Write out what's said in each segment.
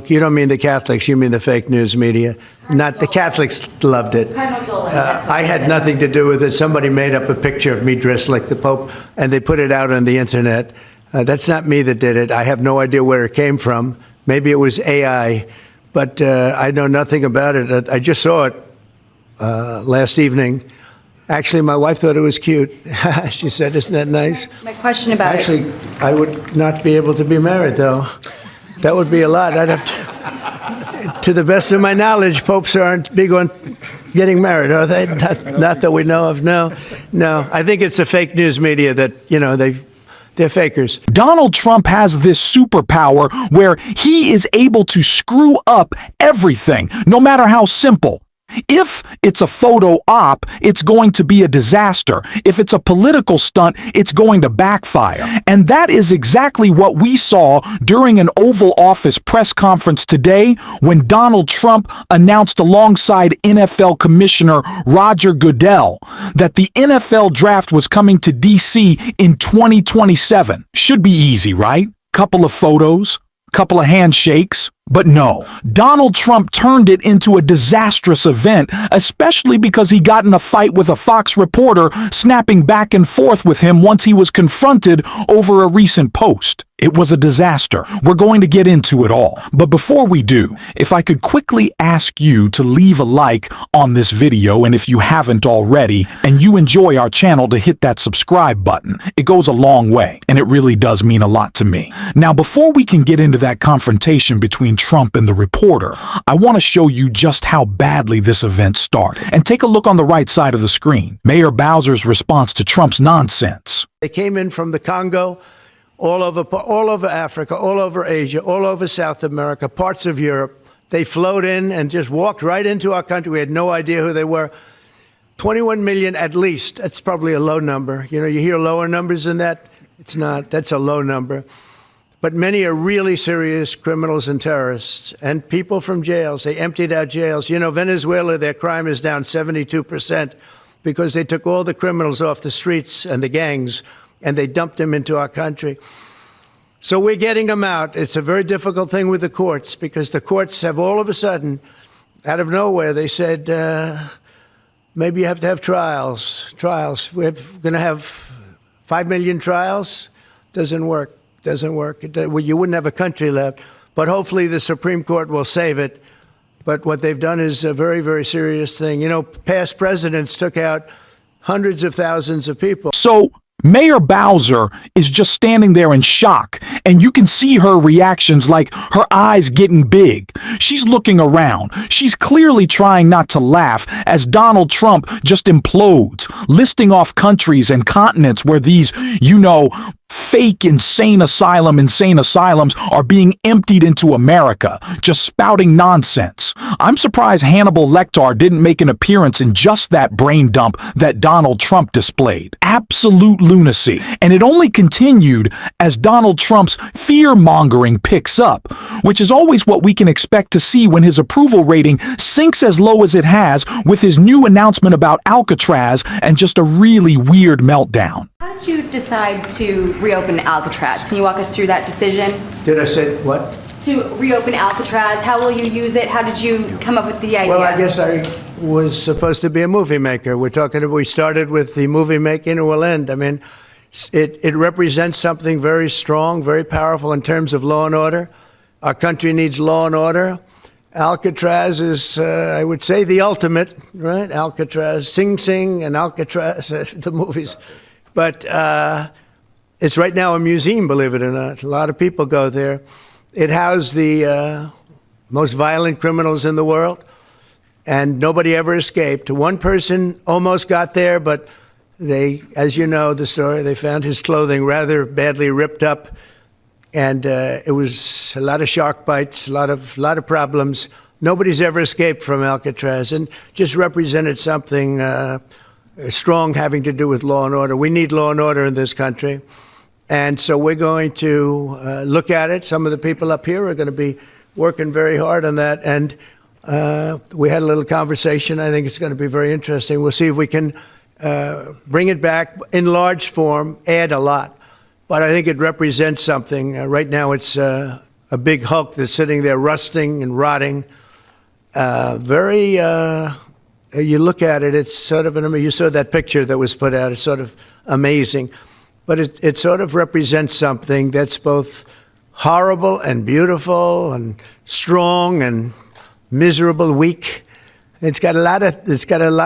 You don't mean the Catholics, you mean the fake news media. Not the Catholics loved it. I had nothing to do with it. Somebody made up a picture of me dressed like the Pope, and they put it out on the internet. That's not me that did it. I have no idea where it came from. Maybe it was AI, but I know nothing about it. I just saw it last evening. Actually, my wife thought it was cute. She said, "Isn't that nice?" My question about Actually, I would not be able to be married, though. That would be a lot. I'd have to the best of my knowledge, popes aren't big on getting married, are they? Not that we know of. No. I think it's the fake news media that, they're fakers. Donald Trump has this superpower where he is able to screw up everything, no matter how simple. If it's a photo op, it's going to be a disaster. If it's a political stunt, it's going to backfire. And that is exactly what we saw during an Oval Office press conference today when Donald Trump announced alongside NFL Commissioner Roger Goodell that the NFL draft was coming to D.C. in 2027. Should be easy, right? Couple of photos, couple of handshakes. But no, Donald Trump turned it into a disastrous event, especially because he got in a fight with a Fox reporter, snapping back and forth with him once he was confronted over a recent post. It was a disaster. We're going to get into it all. But before we do, if I could quickly ask you to leave a like on this video, and if you haven't already, and you enjoy our channel, to hit that subscribe button. It goes a long way, and it really does mean a lot to me. Now, before we can get into that confrontation between Trump and the reporter, I want to show you just how badly this event started. And take a look on the right side of the screen. Mayor Bowser's response to Trump's nonsense. They came in from the Congo, all over Africa, all over Asia, all over South America, parts of Europe. They flowed in and just walked right into our country. We had no idea who they were. 21 million at least. That's probably a low number. You hear lower numbers than that. It's not. That's a low number. But many are really serious criminals and terrorists and people from jails. They emptied out jails. Venezuela, their crime is down 72% because they took all the criminals off the streets and the gangs and they dumped them into our country. So we're getting them out. It's a very difficult thing with the courts because the courts have all of a sudden, out of nowhere, they said, maybe you have to have trials. We're going to have 5 million trials. Doesn't work. You wouldn't have a country left. But hopefully the Supreme Court will save it. But what they've done is a very, very serious thing. Past presidents took out hundreds of thousands of people. So Mayor Bowser is just standing there in shock, and you can see her reactions, like her eyes getting big. She's looking around. She's clearly trying not to laugh as Donald Trump just implodes, listing off countries and continents where these, fake insane asylums are being emptied into America, just spouting nonsense. I'm surprised Hannibal Lecter didn't make an appearance in just that brain dump that Donald Trump displayed. Absolute lunacy. And it only continued as Donald Trump's fear-mongering picks up, which is always what we can expect to see when his approval rating sinks as low as it has with his new announcement about Alcatraz and just a really weird meltdown. How did you decide to reopen Alcatraz? Can you walk us through that decision? Did I say what? To reopen Alcatraz, how will you use it? How did you come up with the idea? Well, I guess I was supposed to be a movie maker. We started with the movie making and we'll end. I mean, it represents something very strong, very powerful in terms of law and order. Our country needs law and order. Alcatraz is, I would say, the ultimate, right? Alcatraz, Sing Sing and Alcatraz, the movies. But it's right now a museum, believe it or not. A lot of people go there. It housed the most violent criminals in the world, and nobody ever escaped. One person almost got there, but they, as you know the story, they found his clothing rather badly ripped up, and it was a lot of shark bites, a lot of problems. Nobody's ever escaped from Alcatraz, and just represented something strong having to do with law and order. We need law and order in this country. And so we're going to look at it. Some of the people up here are going to be working very hard on that. And we had a little conversation. I think it's going to be very interesting. We'll see if we can bring it back in large form, add a lot. But I think it represents something. Right now it's a a big hulk that's sitting there rusting and rotting. You look at it, it's sort of, you saw that picture that was put out, it's sort of amazing. But it sort of represents something that's both horrible and beautiful and strong and miserable, weak. It's got a lot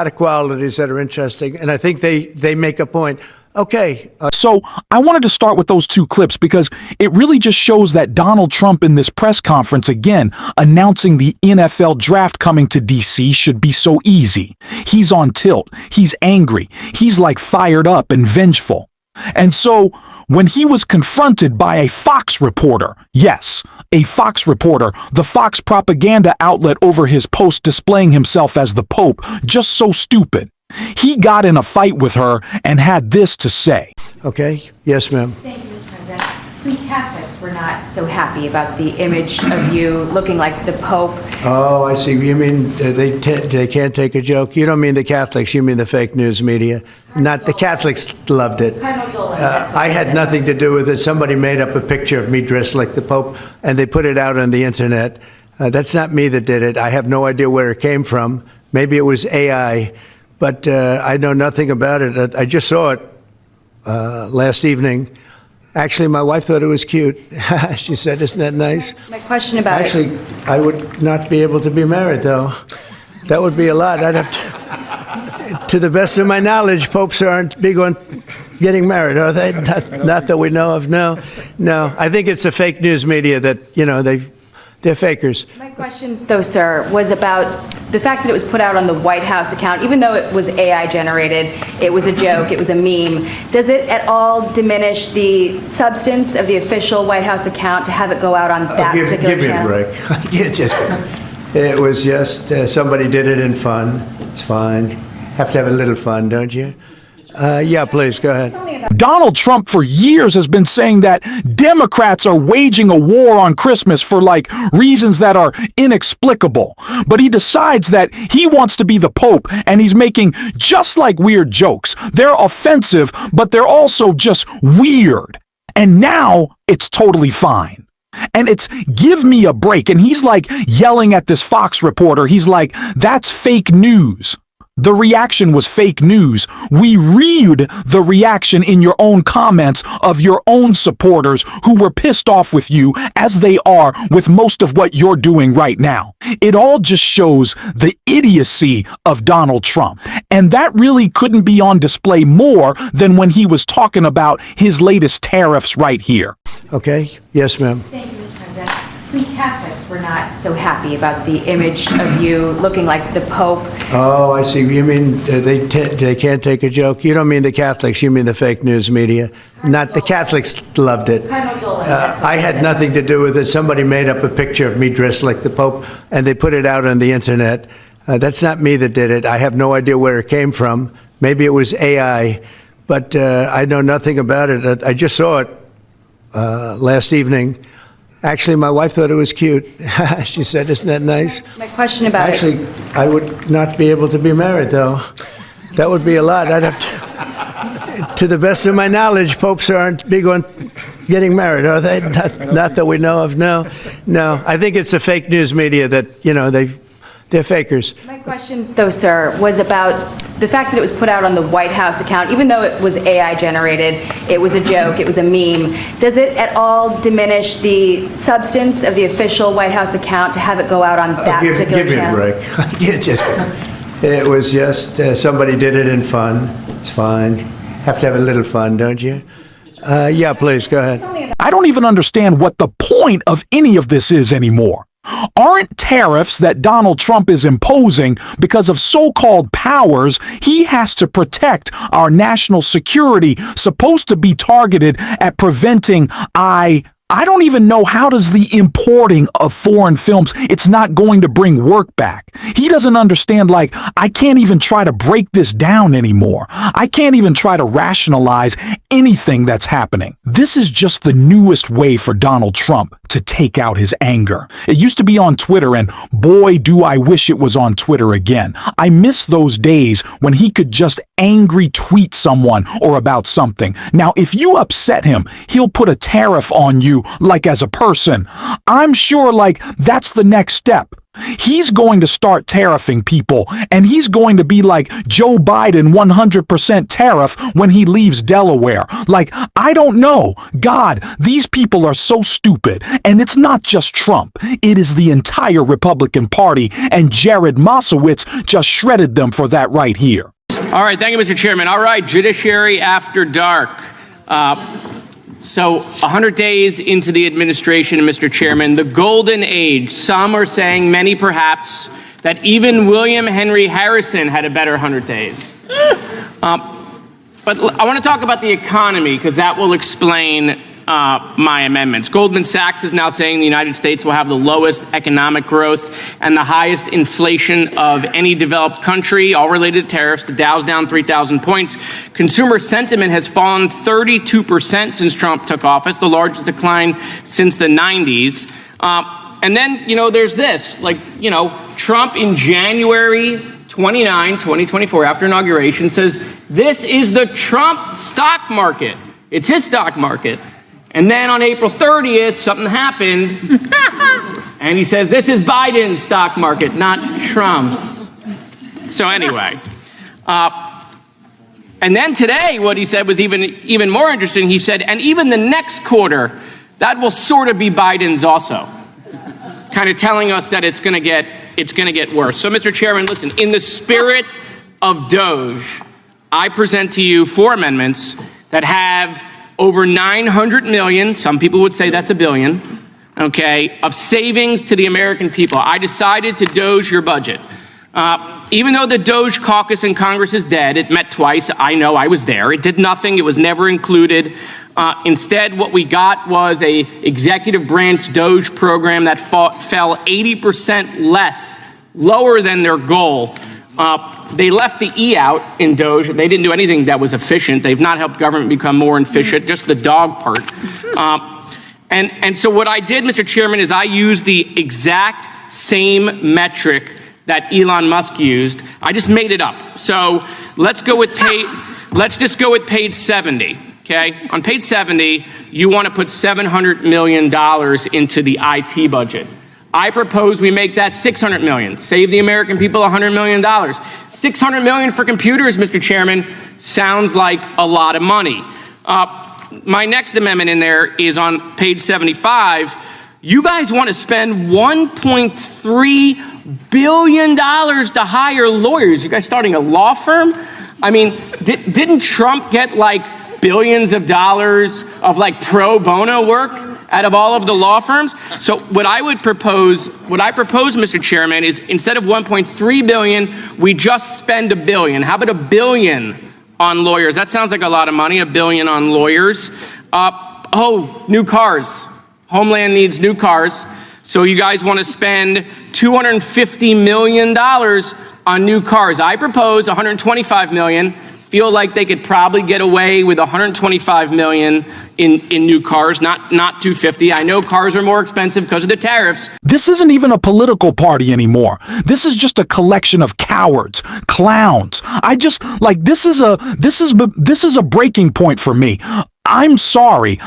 of qualities that are interesting, and I think they make a point. Okay. So I wanted to start with those two clips because it really just shows that Donald Trump in this press conference, again, announcing the NFL draft coming to D.C. should be so easy. He's on tilt. He's angry. He's like fired up and vengeful. And so when he was confronted by a Fox reporter, yes, a Fox reporter, the Fox propaganda outlet, over his post displaying himself as the Pope, just so stupid, he got in a fight with her and had this to say. Okay. Yes, ma'am. Thank you, Mr. President. Some Catholics were not so happy about the image of you looking like the Pope. Oh, I see. You mean they can't take a joke? You don't mean the Catholics. You mean the fake news media. Not the Catholics loved it. I had nothing to do with it. Somebody made up a picture of me dressed like the Pope, and they put it out on the internet. That's not me that did it. I have no idea where it came from. Maybe it was AI, but I know nothing about it. I just saw it last evening. Actually, my wife thought it was cute. She said, "Isn't that nice?" My question about Actually, I would not be able to be married, though. That would be a lot. I'd have to the best of my knowledge, popes aren't big on getting married, are they? Not that we know of. No. I think it's the fake news media that, they're fakers. My question, though, sir, was about the fact that it was put out on the White House account. Even though it was AI generated, it was a joke, it was a meme. Does it at all diminish the substance of the official White House account to have it go out on that particular channel? Give me a break. It was just somebody did it in fun. It's fine. Have to have a little fun, don't you? Yeah, please, go ahead. Donald Trump for years has been saying that Democrats are waging a war on Christmas for reasons that are inexplicable. But he decides that he wants to be the Pope, and he's making just weird jokes. They're offensive, but they're also just weird. And now it's totally fine. And it's give me a break. And he's yelling at this Fox reporter. He's like, that's fake news. The reaction was fake news. We read the reaction in your own comments of your own supporters who were pissed off with you, as they are with most of what you're doing right now. It all just shows the idiocy of Donald Trump. And that really couldn't be on display more than when he was talking about his latest tariffs right here. Okay. Yes, ma'am. Thank you, Mr. President. Some Catholics were not so happy about the image of you looking like the Pope. Oh, I see. You mean they can't take a joke? You don't mean the Catholics. You mean the fake news media. Not the Catholics loved it. I had nothing to do with it. Somebody made up a picture of me dressed like the Pope, and they put it out on the internet. That's not me that did it. I have no idea where it came from. Maybe it was AI, but I know nothing about it. I just saw it last evening. Actually, my wife thought it was cute. She said, "Isn't that nice?" My question about Actually, I would not be able to be married, though. That would be a lot. I'd have to the best of my knowledge, popes aren't big on getting married, are they? Not that we know of. No. I think it's the fake news media that, they're fakers. My question, though, sir, was about the fact that it was put out on the White House account. Even though it was AI generated, it was a joke, it was a meme. Does it at all diminish the substance of the official White House account to have it go out on that particular channel? Give me a break. It was just somebody did it in fun. It's fine. Have to have a little fun, don't you? Yeah, please, go ahead. I don't even understand what the point of any of this is anymore. Aren't tariffs that Donald Trump is imposing because of so-called powers he has to protect our national security supposed to be targeted at preventing I don't even know how does the importing of foreign films, it's not going to bring work back. He doesn't understand, I can't even try to break this down anymore. I can't even try to rationalize anything that's happening. This is just the newest way for Donald Trump to take out his anger. It used to be on Twitter, and boy, do I wish it was on Twitter again. I miss those days when he could just angry tweet someone or about something. Now, if you upset him, he'll put a tariff on you, like as a person. I'm sure, like, that's the next step. He's going to start tariffing people, and he's going to be like Joe Biden 100% tariff when he leaves Delaware. Like, I don't know. God, these people are so stupid. And it's not just Trump. It is the entire Republican Party, and Jared Moskowitz just shredded them for that right here. All right, thank you, Mr. Chairman. All right, Judiciary After Dark. So 100 days into the administration, Mr. Chairman, the golden age. Some are saying, many perhaps, that even William Henry Harrison had a better 100 days. But I want to talk about the economy, because that will explain my amendments. Goldman Sachs is now saying the United States will have the lowest economic growth and the highest inflation of any developed country, all related to tariffs. The Dow's down 3,000 points. Consumer sentiment has fallen 32% since Trump took office, the largest decline since the 90s. And then, there's this, Trump in January 29, 2024, after inauguration, says, this is the Trump stock market. It's his stock market. And then on April 30th, something happened, and he says, this is Biden's stock market, not Trump's. So anyway, and then today what he said was even more interesting. He said, and even the next quarter, that will sort of be Biden's also, kind of telling us that it's going to get worse. So, Mr. Chairman, listen, in the spirit of Doge, I present to you 4 amendments that have over $900 million, some people would say that's $1 billion, okay, of savings to the American people. I decided to Doge your budget. Even though the Doge caucus in Congress is dead, it met twice. I know, I was there. It did nothing. It was never included. Instead, what we got was a executive branch Doge program that fell 80% lower than their goal. They left the E out in Doge. They didn't do anything that was efficient. They've not helped government become more efficient, just the dog part. And so what I did, Mr. Chairman, is I used the exact same metric that Elon Musk used. I just made it up. So let's just go with page 70. Okay, on page 70, you want to put $700 million into the IT budget. I propose we make that $600 million. Save the American people $100 million. $600 million for computers, Mr. Chairman, sounds like a lot of money. My next amendment in there is on page 75. You guys want to spend $1.3 billion to hire lawyers. You guys starting a law firm? I mean, didn't Trump get like billions of dollars of like pro bono work out of all of the law firms? So what I propose, Mr. Chairman, is instead of $1.3 billion, we just spend $1 billion. How about $1 billion on lawyers? That sounds like a lot of money, $1 billion on lawyers. New cars. Homeland needs new cars. So you guys want to spend $250 million on new cars. I propose $125 million. Feel like they could probably get away with $125 million in new cars, not 250. I know cars are more expensive because of the tariffs. This isn't even a political party anymore. This is just a collection of cowards, clowns. This is a breaking point for me. I'm sorry.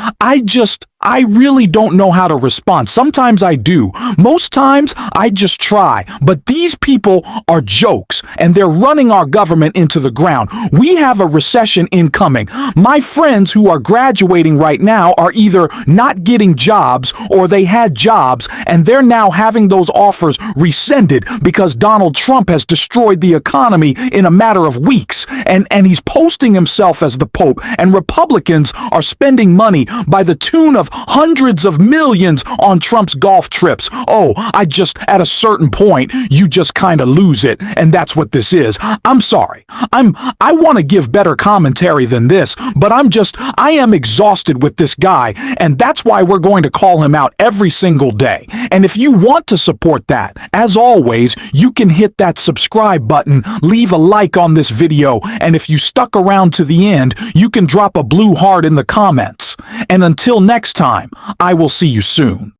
I really don't know how to respond. Sometimes I do. Most times I just try. But these people are jokes, and they're running our government into the ground. We have a recession incoming. My friends who are graduating right now are either not getting jobs or they had jobs, and they're now having those offers rescinded because Donald Trump has destroyed the economy in a matter of weeks. And he's posting himself as the Pope, and Republicans are spending money by the tune of hundreds of millions on Trump's golf trips. At a certain point, you just kind of lose it, and that's what this is. I'm sorry. I want to give better commentary than this, but I am exhausted with this guy, and that's why we're going to call him out every single day. And if you want to support that, as always, you can hit that subscribe button, leave a like on this video, and if you stuck around to the end, you can drop a blue heart in the comments. And until next time, I will see you soon.